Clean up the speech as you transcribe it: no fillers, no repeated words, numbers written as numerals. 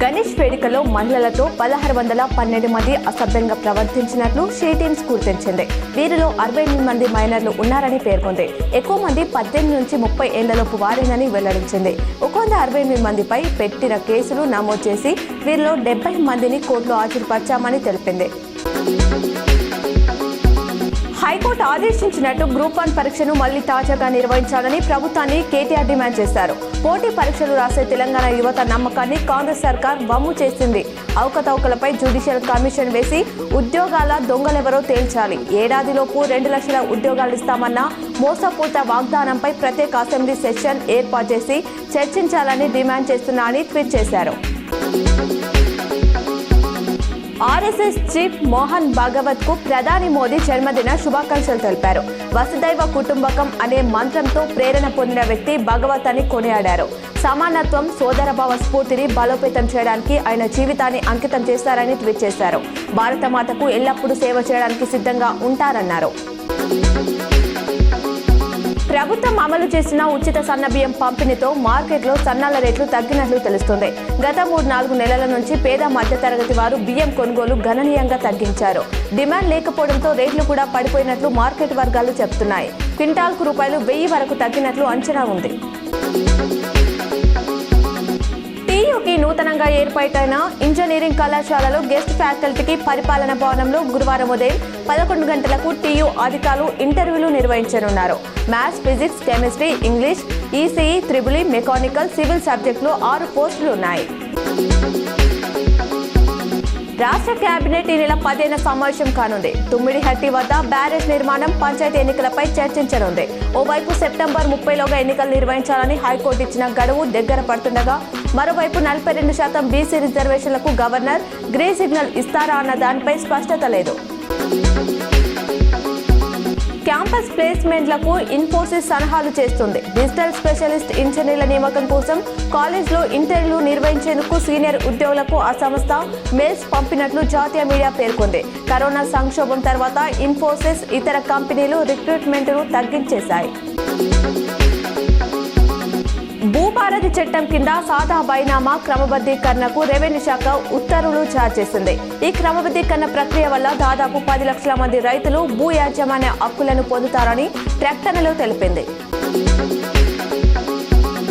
గణేష్ వేడుకలో మహిళలతో 1612 మంది అసభ్యంగా ప్రవర్తించినట్లు షీ టీమ్స్ గుర్తించింది. వీరిలో 68 మంది మైనర్లు ఉన్నారని పేర్కొంది. ఎక్కువ మంది 18 నుంచి 30 ఏళ్లలోపు వారేనని వెల్లడించింది. 168 మందిపై పెట్టిన కేసులు నమోదు చేసి వీరిలో 70 మందిని కోర్టులో హాజరుపరిచామని తెలిపింది. హైకోర్టు ఆదేశించినట్టు గ్రూప్ 1 పరీక్షను మళ్లీ తాజాగా నిర్వహించాలని ప్రభుత్వాన్ని కేటీఆర్ డిమాండ్ చేశారు. పోటీ పరీక్షలు రాసే తెలంగాణ యువత నమ్మకాన్ని కాంగ్రెస్ సర్కార్ వమ్ము చేసింది. అవకతవకలపై జ్యుడిషియల్ కమిషన్ వేసి ఉద్యోగాల దొంగలెవరో తేల్చాలి. ఏడాదిలోపు 2 లక్షల ఉద్యోగాలు ఇస్తామన్న మోసపూరిత వాగ్దానంపై ప్రత్యేక అసెంబ్లీ సెషన్ ఏర్పాటు చేసి చర్చించాలని డిమాండ్ చేస్తున్నా అని ట్వీట్ చేశారు. ఆర్ఎస్ఎస్ చీఫ్ మోహన్ భాగవత్ కు ప్రధాని మోదీ జన్మదిన శుభాకాంక్షలు తెలిపారు. వసుదైవ కుటుంబకం అనే మంత్రంతో ప్రేరణ పొందిన వ్యక్తి భాగవత్ అని కొనియాడారు. సమానత్వం, సోదరభావ స్ఫూర్తిని బలోపేతం చేయడానికి ఆయన జీవితాన్ని అంకితం చేశారని ట్వీట్ చేశారు. భారతమాతకు ఎల్లప్పుడూ సేవ చేయడానికి సిద్ధంగా ఉంటారన్నారు. ప్రభుత్వం అమలు చేసిన ఉచిత సన్నబియ్యం పంపిణీతో మార్కెట్లో సన్నాల రేట్లు తగ్గినట్లు తెలుస్తుంది. గత 3-4 నెలల నుంచి పేద మధ్యతరగతి వారు బియ్యం కొనుగోలు గణనీయంగా తగ్గించారు. డిమాండ్ లేకపోవడంతో రేట్లు కూడా పడిపోయినట్లు మార్కెట్ వర్గాలు చెబుతున్నాయి. క్వింటాల్కు ₹1000 వరకు తగ్గినట్లు అంచనా ఉంది. టీయూకి నూతనంగా ఏర్పాటైన ఇంజనీరింగ్ కళాశాలలో గెస్ట్ ఫ్యాకల్టీకి పరిపాలన భవనంలో గురువారం ఉదయం 11 గంటలకు టీయూ అధికారులు ఇంటర్వ్యూలు నిర్వహించనున్నారు. Maths, physics, chemistry, English, ECE, triple, mechanical, civil సబ్జెక్టులో 6 పోస్టులు ఉన్నాయి. రాష్ట్ర కేబినెట్ ఈ నెల 15న సమావేశం కానుంది. తుమ్మిడిహట్టి వద్ద బ్యారేజ్ నిర్మాణం, పంచాయతీ ఎన్నికలపై చర్చించనుంది. ఓవైపు సెప్టెంబర్ 30లోగా ఎన్నికలు నిర్వహించాలని హైకోర్టు ఇచ్చిన గడువు దగ్గర పడుతుండగా, మరోవైపు 42% బీసీ రిజర్వేషన్లకు గవర్నర్ గ్రీన్ సిగ్నల్ ఇస్తారా అన్న దానిపై స్పష్టత లేదు. క్యాంపస్ ప్లేస్మెంట్లకు ఇన్ఫోసిస్ సలహాలు చేస్తుంది. డిజిటల్ స్పెషలిస్ట్ ఇంజనీర్ల నియామకం కోసం కాలేజ్లో ఇంటర్వ్యూలు నిర్వహించేందుకు సీనియర్ ఉద్యోగులకు ఆ సంస్థ మెయిల్స్ పంపినట్లు జాతీయ మీడియా పేర్కొంది. కరోనా సంక్షోభం తర్వాత ఇన్ఫోసిస్ ఇతర కంపెనీలు రిక్రూట్మెంట్ను తగ్గించేశాయి. భూభారతి చట్టం కింద సాదా బైనామా క్రమబద్ధీకరణకు రెవెన్యూ శాఖ ఉత్తర్వులు జారీ చేసింది. ఈ క్రమబద్ధీకరణ ప్రక్రియ వల్ల దాదాపు 10 లక్షల మంది రైతులు భూ యాజమాన్య హక్కులను పొందుతారని ప్రకటనలో తెలిపింది.